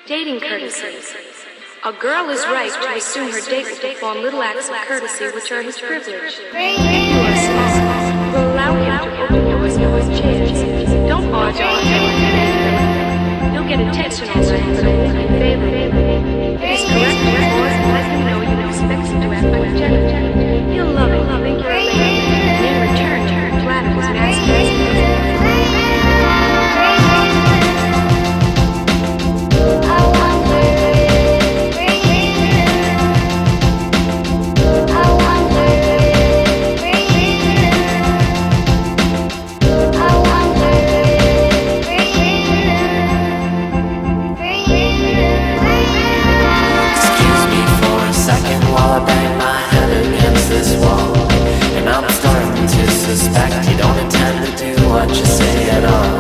Dating courtesy. A girl is right to assume her date will perform little acts of courtesy which are his privilege. If you are small, will allow him to open doors and hold chairs. Don't barge on him. You'll get attention all right, but it won't be favorable. It is correct to pause and let him know you expect him to act like a gentleman. He'll love it, think you're a lady, and in return, flatter his masculinity. Suspect you don't intend to do what you say at all.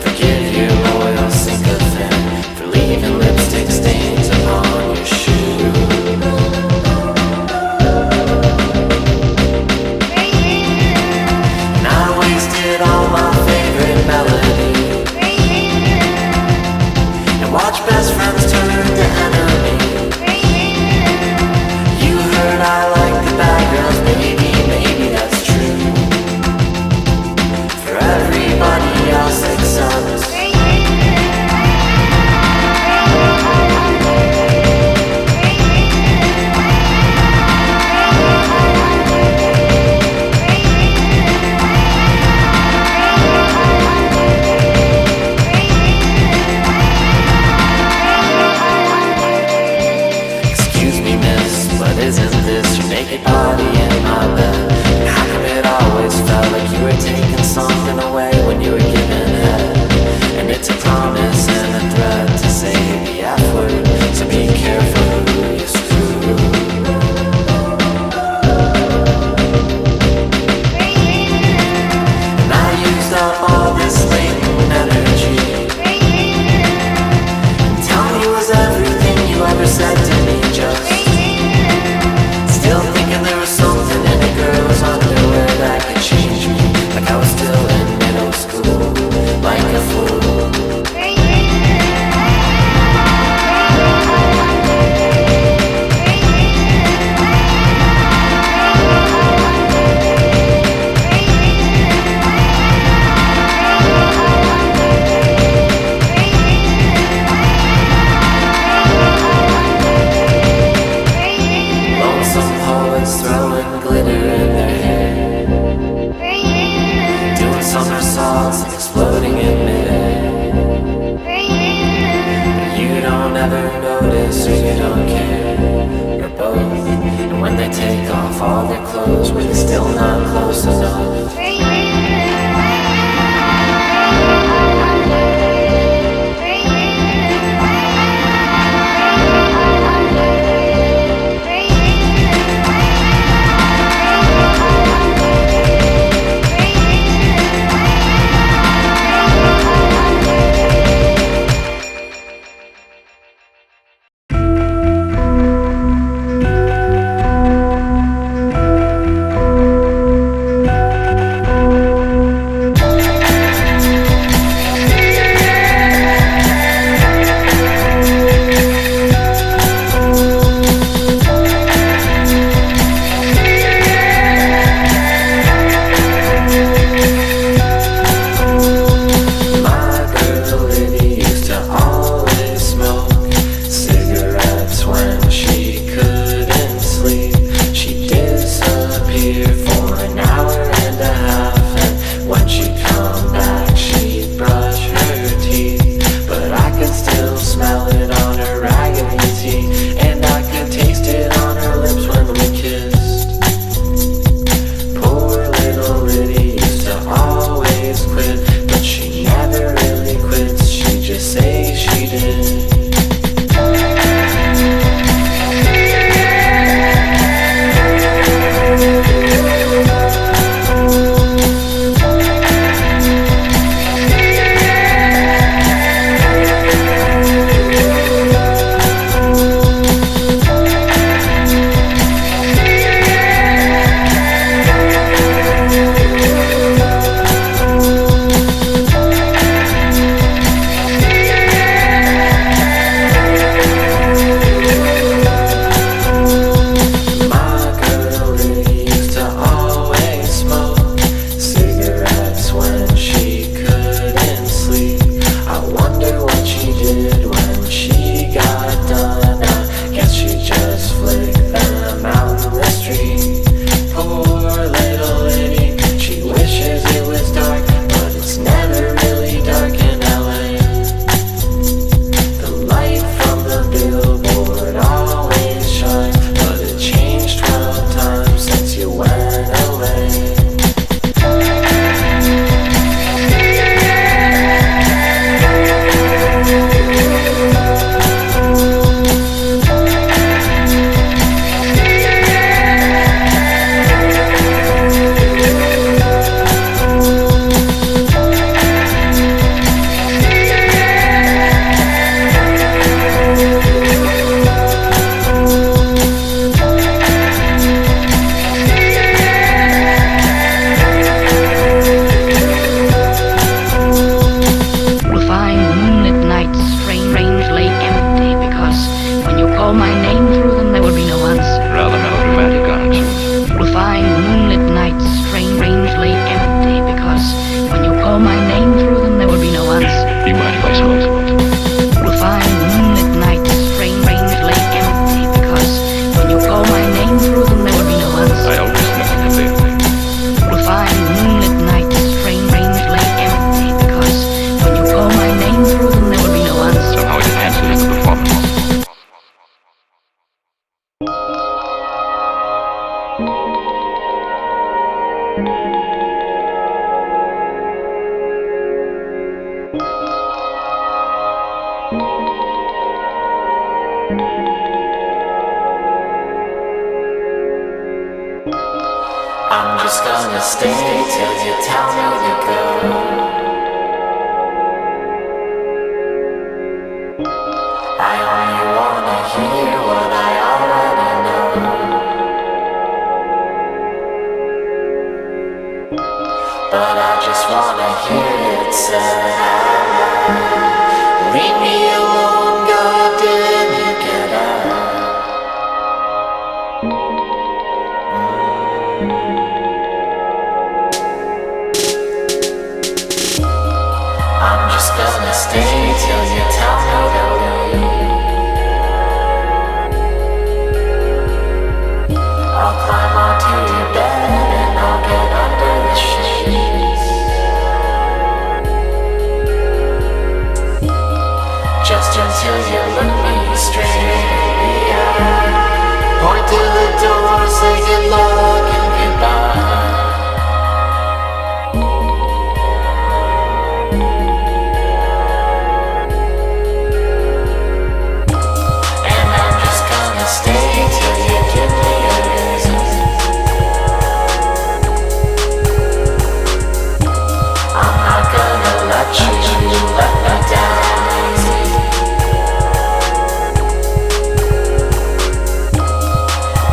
Forgive your loyal sycophant for leaving lipstick stains upon your shoe. And I wasted all my favorite melody and watched best friends turn to enemy. You heard I like the bad girls, maybe that's true. Everybody else except excuse me, miss, but isn't this your naked body in my bed? And how come it always felt like you were taking something away when you were giving head? And it's a promise and a threat to say the F word, so be careful who you screw. And I used up all this latent energy, and telling you was everything you ever said to me, just still thinking there was something in a girl's underwear that could change me. Like I was still in middle school, like a fool. Lonesome poets throwing glitter in their hair, doing somersaults and exploding in midair. But you don't ever notice or you don't care, or both. And when they take off all their clothes, we're still not close enough. I'm just gonna stay till you tell me to go. I only wanna hear what I already know. But I just wanna hear it said out loud. Leave me alone, goddamn, you get out. I'm just gonna stay till you tell me to leave. I'll climb onto your bed and I'll get under the sheets. Just until you look me straight in the eye. Point to the door, say good luck and goodbye. Stay till you give me a reason. I'm not gonna let you let me down easy.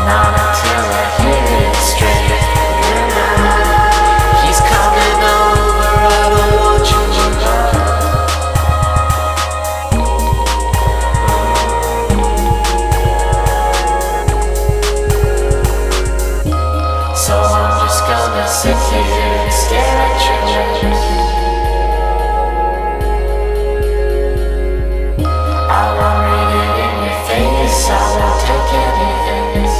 Not until I hear it straight. You're not. He's coming over, I don't want you to know. So I'm just gonna sit here and stare at your lips. I won't read it in your face, I won't take any hints.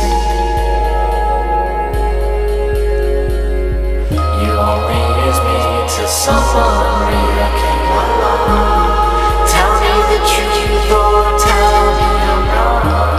You only use me till someone real came along. Tell me the truth or tell me I'm wrong.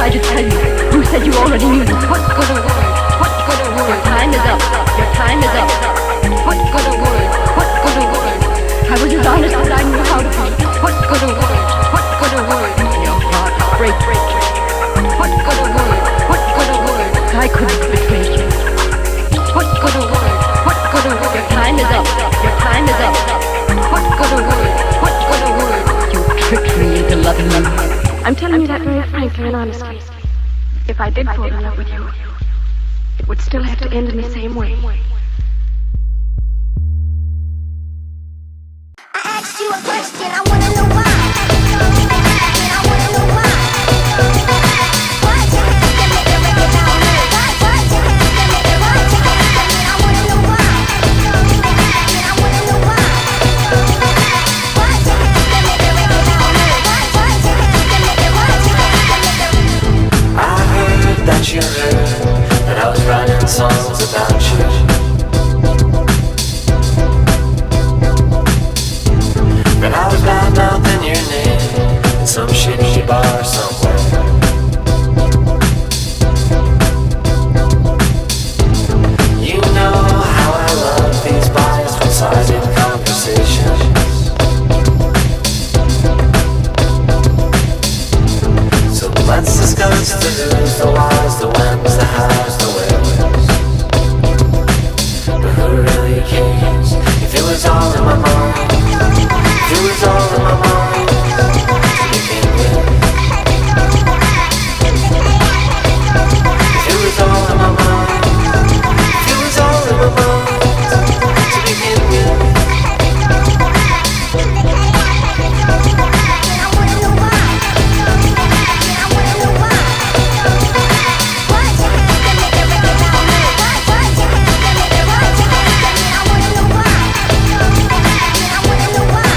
To tell you, who said you already knew? What's gonna work? What's gonna work? Your time is up. Your time is up. What's gonna work? What's gonna work? I was as honest as I knew how to be. What's gonna work? What's gonna work? Your heart break. What's gonna work? What's gonna work? I couldn't betray you. What's gonna work? What's gonna work? Your time is up. Your time is up. What's gonna work? What's gonna work? You tricked me into loving you. I'm telling you that very frankly and honestly. If I did fall in love with you, it would still have to end in the same way. I asked you a question, I wanna know why. I wanna know why. Why'd you have to make a record out of me? Why'd you have to make it? Why'd you have to make it? I wanna know why. I wanna know why. Why'd you have to make a record out of me? Why'd you have to make it? Why'd you have to make it? I heard that you heard that I was writing songs about you. That I was bad-mouthing your name in some shitty bar somewhere. You know how I love these biased, one-sided conversations. So let's discuss the who's, the whys, the whens, the hows, the wheres. But who really cares if it was all in my mind? If it was all in my mind to begin with. If it was all in my mind. If it was all in my mind to begin with. I wanna know why. I wanna know why. Why'd you have to make a record out of me? Why'd you have to make it? Why'd you have to make it? I wanna know why. I wanna know why.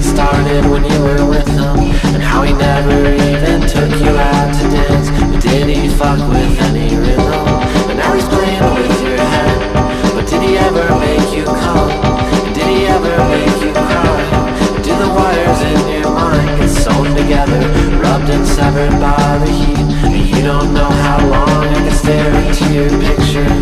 that started when you were with him, and how he never even took you out to dance. But did he fuck with any rhythm? And now he's playing with your head. But did he ever make you come? And did he ever make you cry? Do the wires in your mind get sewn together, rubbed and severed by the heat? And you don't know how long I can stare into your picture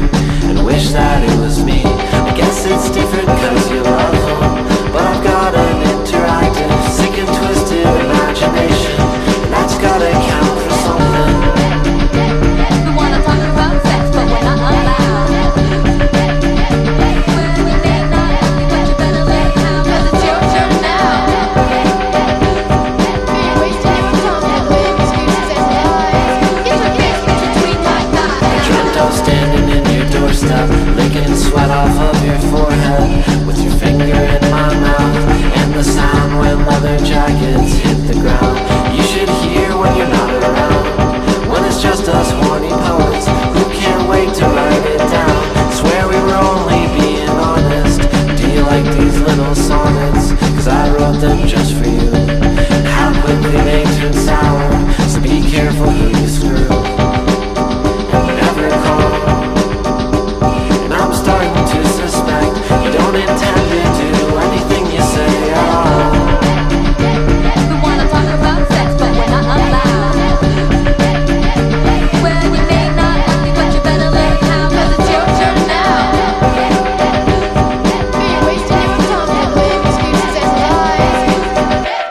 and wish that it was me. I guess it's different cause you love him, but I've got an interactive, sick and twisted imagination, and that's gotta count for something. We wanna talk about sex, but we're not allowed. Well, we may not, but you better lay down, cause it's your turn now. Wasting your time with excuses and lies. Get your kiss between my thighs. I dreamt of standing in your doorstep, licking sweat off of your forehead, with your finger in my mouth, and the sound when leather jackets hit the ground. You should hear when you're not around, when it's just us horny poets who can't wait to write it down. Swear we were only being honest. Do you like these little sonnets? Cause I wrote them just for you, and how quickly they turn sour, so be careful who you screw. And never call. And I'm starting to suspect you don't intend to do anything you say at all. We wanna talk about sex, but we're not allowed. Well, you may not, but you better lay down, cause it's your turn now. Wasting your time with excuses and lies.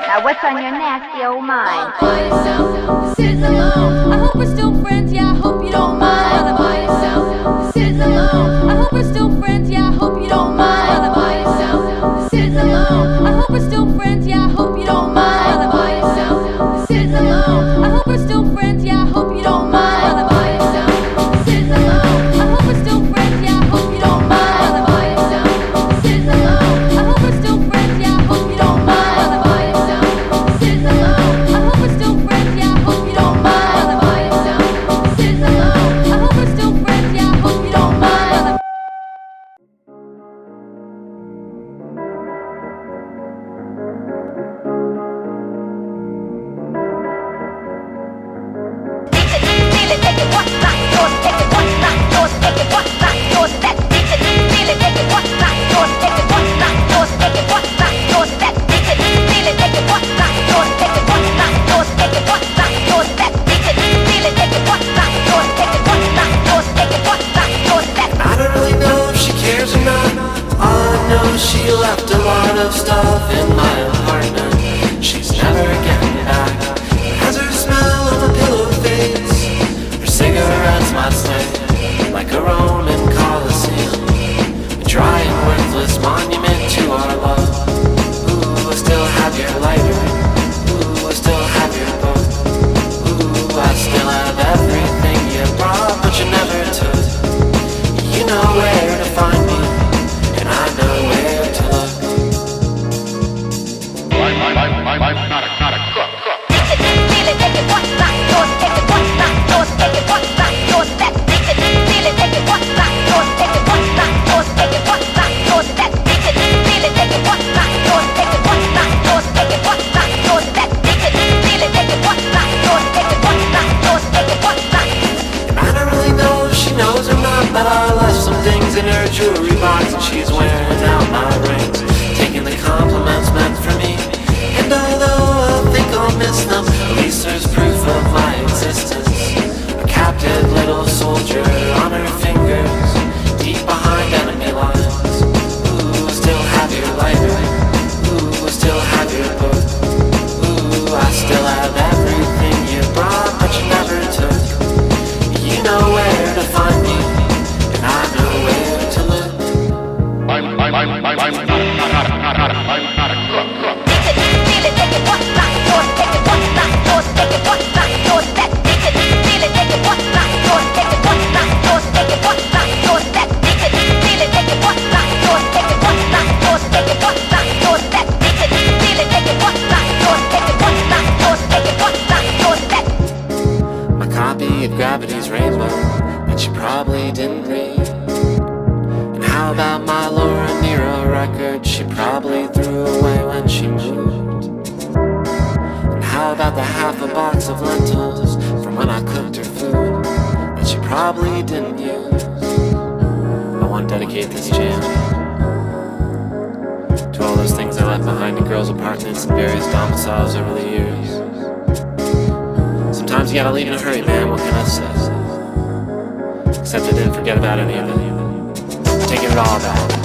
Now what's on your nasty old mind? By yourself, sitting alone. I hope we're still friends, yeah, I hope you don't mind. By yourself, sitting alone. I hope we're still friends, yeah, I hope you don't mind. By yourself, sitting alone. I hope we're still friends, yeah, I hope you don't mind. By yourself, sitting alone. I hope we're still friends, yeah, I hope you don't mind. By yourself, sitting alone. I hope we're still friends, yeah, I hope you don't mind. By yourself, sitting alone. I hope we're still friends, yeah, I hope you don't mind. By yourself, sitting alone. I hope we're still friends, yeah, I hope you don't mind. By yourself, sitting alone. I hope we're still friends, yeah, I hope you don't mind. Feel it, take it, what's not yours? Take it, what's not yours? Take it, what's not yours? That's it. Feel it, take it, what's not yours? Take it, what's not yours? Take it, what's not yours? That's it. Feel it, take it, what's not yours? Take it, what's not yours? Take it, what's not yours? That's it. Feel it, take it, what's not yours? Take it, what's not yours? Take it, what's not yours? That's it. I don't really know if she cares or not. All I know is she left a lot of stuff in my apartment. She's never getting back. Has her smell of a pillow fades, her cigarettes might slay like a Roman Colosseum, a dry and worthless monument to our love. Ooh, I still have your lighter. Ooh, I still have your book. Ooh, I still have everything you brought, but you never took. You know where to find me, and I know where to look. I'm not a cook. Feel it, take it, what's not yours? Take it, what's not yours? Take it, what's not yours? That's it. Feel it, take it, what's not yours? Take it, what's not yours? Take it, what's not yours? That's it. Feel it, take it, what's not yours? Take it, what's not yours? Take it, what's not yours? That's it. Feel it, take it, what's not yours? Take it, what's not yours? Take it, what's not yours? And I don't really know if she knows or not, but I left some things in her jewelry box, and she's wearing out my rings, taking the compliments meant for me. And although I think I'll miss them, at least there's proof of my existence. A captive little soldier on her fingers, deep behind enemy lines. Ooh, I still have your lighter. Ooh, I still have your book. Ooh, I still have everything you brought, but you never took. You know where to find me, and I know where to look. I'm not a cook. Feel it, take it, what's not yours? Take it, what's not yours? Take it, what's not yours? That's it. Feel it, take it, what's not yours? Take it, what's not yours? Take it, what's not yours? That's it. Feel it, take it, what's not yours? Take it, what's not yours? Take it, what's not yours? That's it. Feel it, take it, what's not yours? Take it, what's not yours? Take it, what's not yours? That's it. My copy of Gravity's Rainbow that you probably didn't read. And how about my Laura Nero record she probably threw away when she moved? box of lentils from when I cooked her food that she probably didn't use. I want to dedicate this jam to all those things I left behind in girls' apartments and various domiciles over the years. Sometimes you gotta leave in a hurry, man, what can I say? Except I didn't forget about any of it. I'm taking it all back.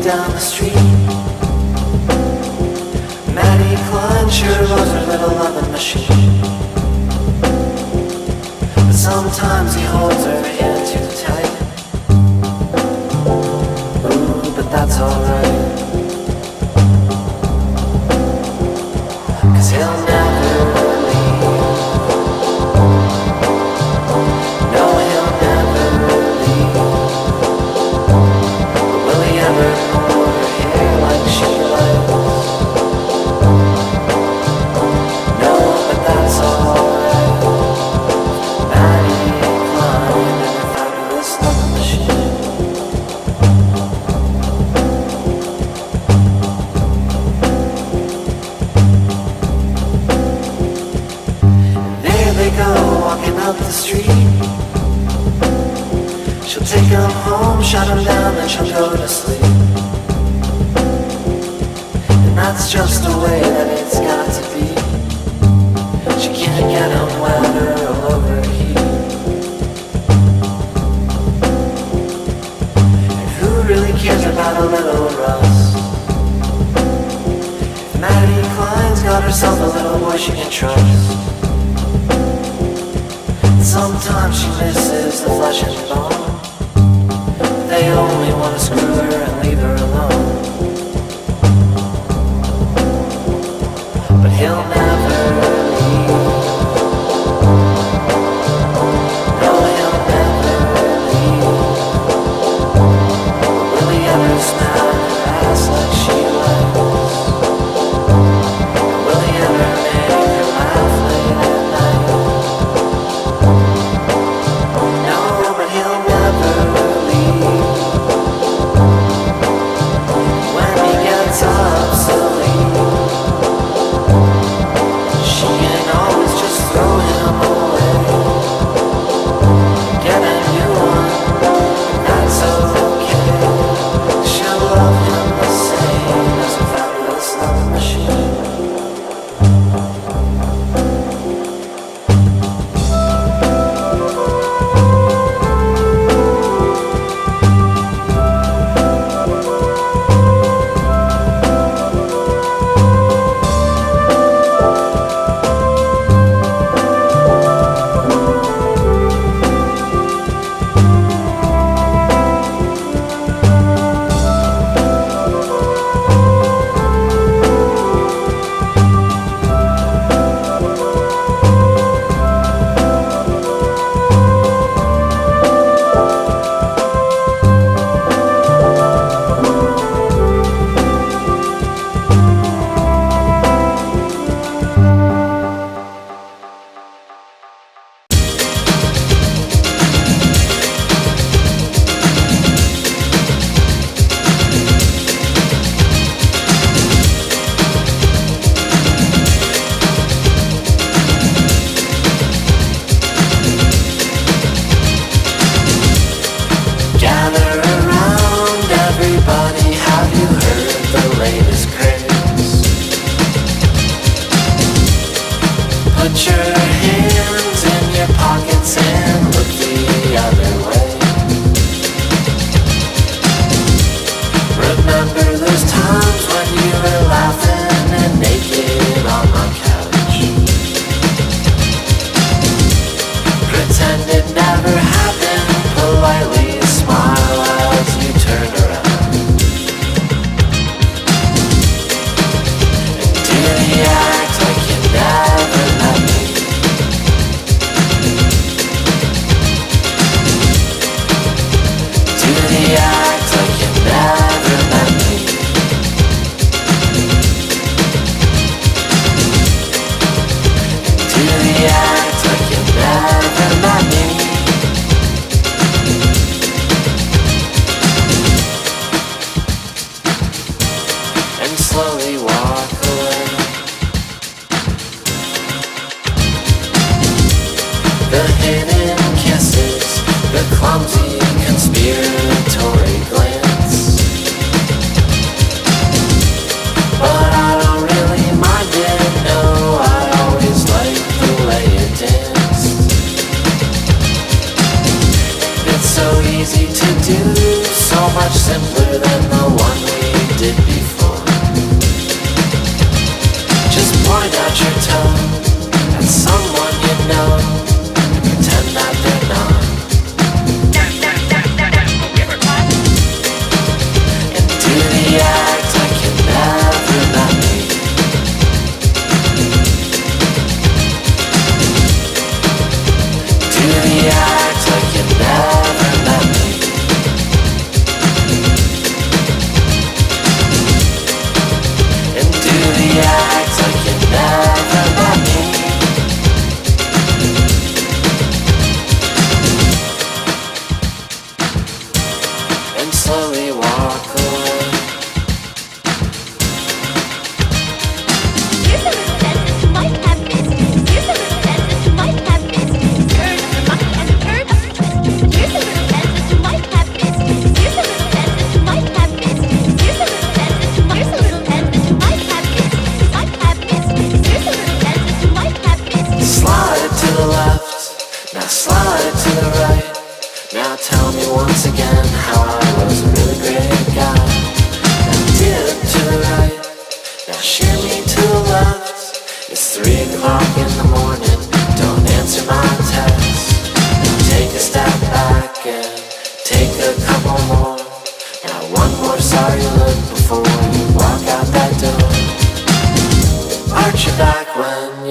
down the street. Maddie Klein sure loves her little loving machine, but sometimes he holds her hand too up the street. She'll take him home, shut him down, then she'll go to sleep. And that's just the way that it's got to be. She can't get him wet or overheat. And who really cares about a little rust? If Maddie Klein's got herself a little boy she can trust. Sometimes she misses the flesh and bone. They only want to screw her and leave her alone. But he'll never leave. No, he'll never leave. Will he ever smack her ass like she likes? Will he ever make her laugh late at night? No, but he'll never leave. When he gets obsolete, she can always just throw him away. Get a new one, that's okay. She'll love him the same as a fabulous love machine. Gather around, everybody, have you heard the latest craze? Put your hands in your pockets and look the other way. Remember those times when you were laughing and naked on my couch? Pretend it never happened, politely smile as you turn around. And do the act like you never met me. Do the act like you never met me. And do the act like you never met me. And slowly walk away. The hidden kisses, the clumsy conspiratory glance. But I don't really mind it, no, I always liked the way you danced. And it's so easy to do, so much simpler than the one we did before. Just point out your toe at someone you know and pretend that they're not.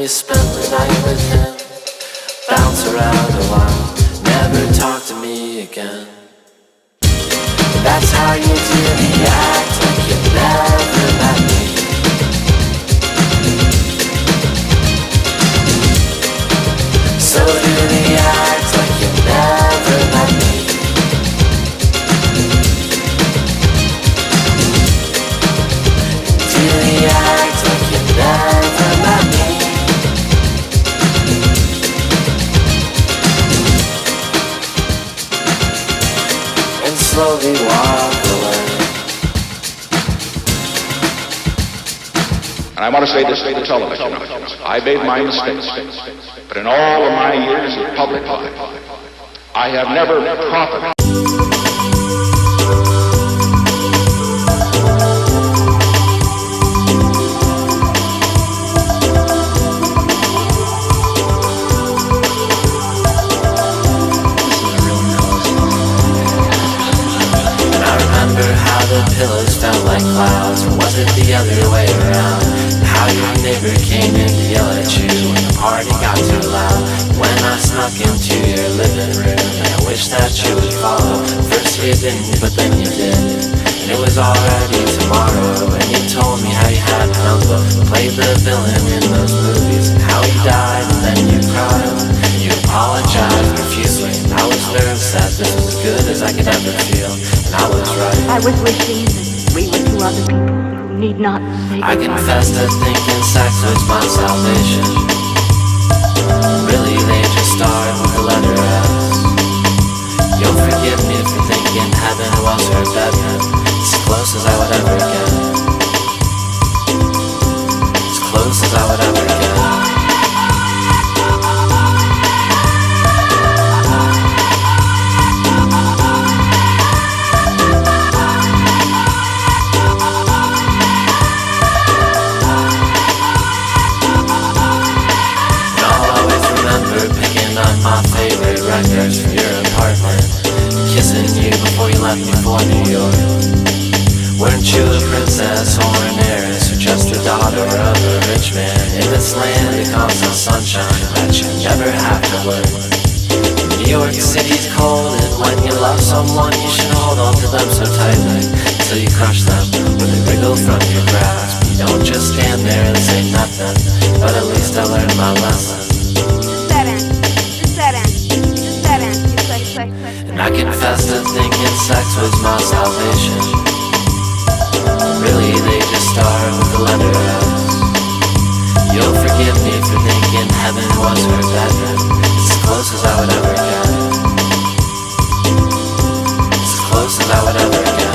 you spent the night with him. Bounce around a while, never talk to me again. That's how you do the act like you never met me. So do the act like you never met me. Do the act like you never met me. And slowly walk away. And I want to say this to the television audience. I made my mistakes, but in all of my years of public life, I have never profited. And I remember how the pillows felt like clouds, or was it the other way around? How your neighbor came in to yell at you when the party got too loud. When I snuck into your living room, and I wish that you would follow. First you didn't, but then you did. And it was already tomorrow. And you told me how you had an uncle who played the villain in those movies, and how he died, and then you cried. You apologized profusely, and I was nervous that this was as good as I could ever feel. And I was right. I was wishing that we were two other people who need not say I goodbye. confess to thinking sex was my salvation. Really, they just start with the letter S. You'll forgive me for thinking heaven was her bedroom. As close as I would ever get. As close as I would ever get. My favorite records from your apartment, kissing you before you left me for New York. Weren't you a princess or an heiress, or just the daughter of a rich man in this land of constant sunshine that you never have to work? New York City's cold, and when you love someone you should hold on to them so tightly till you crush them when they wriggle from your grasp. You don't just stand there and say nothing, but at least I learned my lesson. And I confess to thinking sex was my salvation. Really, they just start with the letter S. You'll forgive me for thinking heaven was her bedroom. It's as close as I would ever get. It's as close as I would ever get.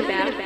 been about